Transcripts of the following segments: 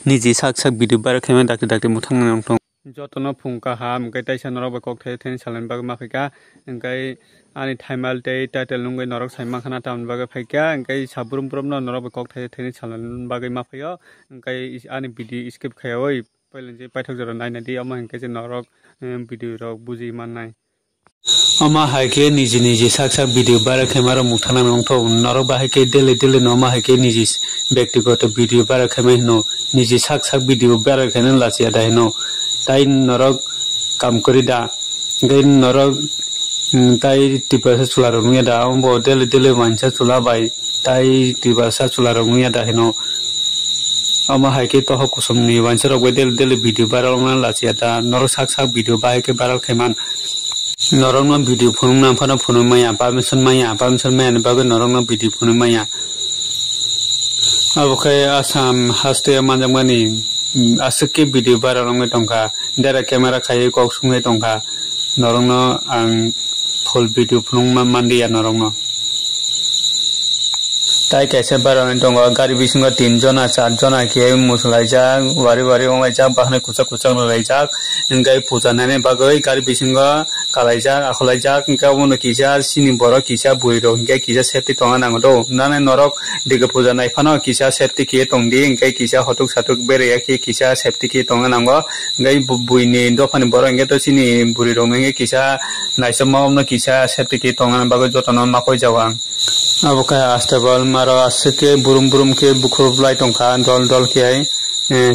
niji sak video bar khaimani dakte muthak wngthung jotono phungka ham kai taisa norok bai kok thai salan bag makhika engkai ani thaimal tei title nungoi norok saima khana taun bag phaika engkai saburum no norok bai kok thai salan bag maphayo engkai ani video skip khayoi pailen je paithak jora naina di ama engkai je norok video rok buji mannai ama haike niji sak video bar khaimara muthana wngthung norok ba haike dele no ma haike niji ব্যক্তিগত video bar khaimai no niji sak video bar khaina lasia dai no tai norok kam kori da gai norok tai tipasa chula rongya da ombo dele mancha chula bai tai tipasa chula rongya da heno ama haike to hokusum ni mancha rok bai dele video viral na lasia da norok sak video bai ke viral khaiman norok no video phunung na phana phunung maya permission maya ne bagai norok no video phunung maya abokai asam haste manjamani asake video viral ngai tongka dera camera khai kok sungai tongka norongno ang full video phunung mandia norongno tai kaisa viral ngai tonga gari bisinga 3 jona 4 jona ke musulaija wari ongaija bahne kucha no laijak ngai puja nane bagai gari bisinga kalaija akholaija kingka bono kisa sini boro kisa buiro ngai kisa safety tonga nangodo nane norok diga puja nai phano kisa safety ke tongdi ngai kisa hotuk satuk bere ke kisa safety ke tonga nango ngai buini dofani boro ngai to sini buriro ngai kisa naisama no kisa safety ke tonga bagai jotono makoi jawang aboka astabal maro asake burum ke bukhrublai tongka dol ke ai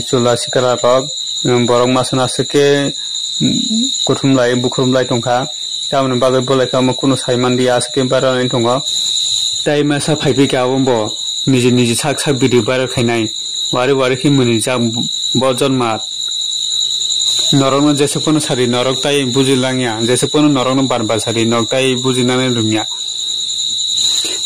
chula sikara rok borong masana asake kuthumlai bukhrublai tongka tamne bagai bolai ka kuno saimandi asake baranai tongo tai masa phaibi ka bombo niji sak video bar khainai wari ki muni ja bojon mat norong jesepono sari norok tai bujilangya jesepono norong barbar sari nok tai bujinane lumya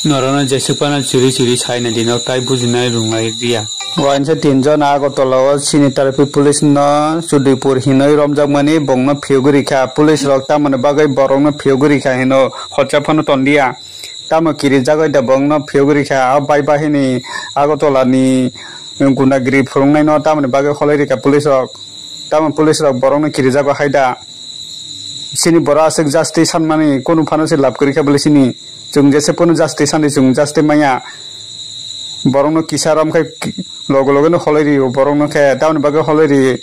norona jesepana churi saina dino tai bujinai rungai dia wansa 3 jon agotolo sini tarpi police no Tripura hinoi romjakmani bongno pheguri kha police rok tamane bagai borongno pheguri kha hino hochapano tondia tamo kiri jagai da bongno pheguri kha bai bahini agotola ni gunagri phurungnai no tamane bagai holai ka police rok tamo police rok borongno kiri jago haida sini bora asek justice sanmani kono phanose lab kori kha bole sini chung jese pono justice sani chung justice maya borongno kisaram khai logo no holari borongno kha taune bagai holari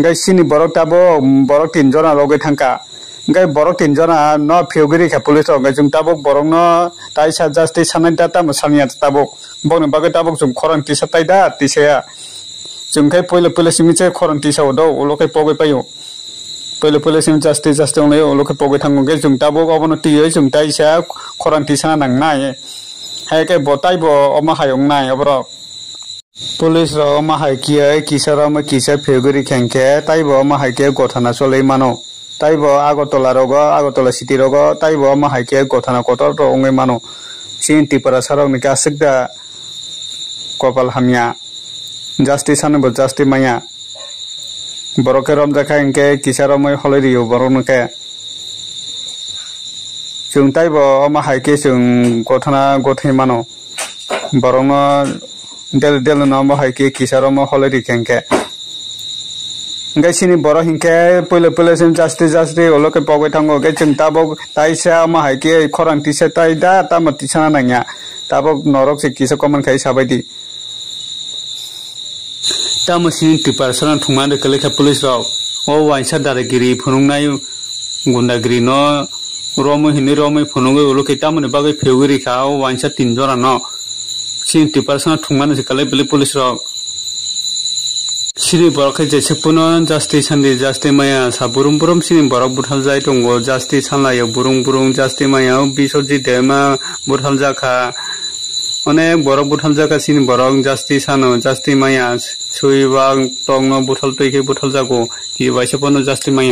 gai sini borok tabo borok 3 jona loge thangka gai borok 3 jona no pheguri kha police gai chung tabok borongno taisa justice sanai data mo sania tabok bongno bagai tabok chung khorang tisa taida tisaya chung khai pole simiche khorang tisa odo olokai pogai payo pele sim justice only olokai pogai thango gai chung tabok obono tioi chung taisa khorang tisa nangnai hai kai botai bo oma hayong nai obro police ro oma hai kiai kisara ma kisa pheguri khenke taibo oma hai ke gothana solei mano taibo agotola city rogo taibo oma hai ke gothana kotor ro ongai mano sin Tripura sarong ni kasikda kopal hamya justice ane bo justice maya boroke rom jakha enke kisara moi holei rio borong ke chung taibo oma hai ke chung gothana gothai mano borongno del no mo hai ke kisaro mo holari kenke ngai sini boro hinke pole sim justice oloke pogai thango ge chung tabok taisa ma hai ke khorang tisa taida tama tisana nanya tabok norok se kisa common khai sabaidi tama sini Tripura sana thungman kale kha police ro o waisa daregiri phunungnai gundagiri no romo phunungai oloke tamane bagai pheguri kha o waisa 3 jona no sin Tripura sana thungman se kale bele police rok sini borok jese puno justice sandi justice maya saburum sini borok buthal jai tongo justice sanlayo burung justice maya bisoji dema buthal jakha onek borok buthal jakha sini borok justice sano justice maya suibang tongno buthal toike buthal jago ki waisa puno justice maya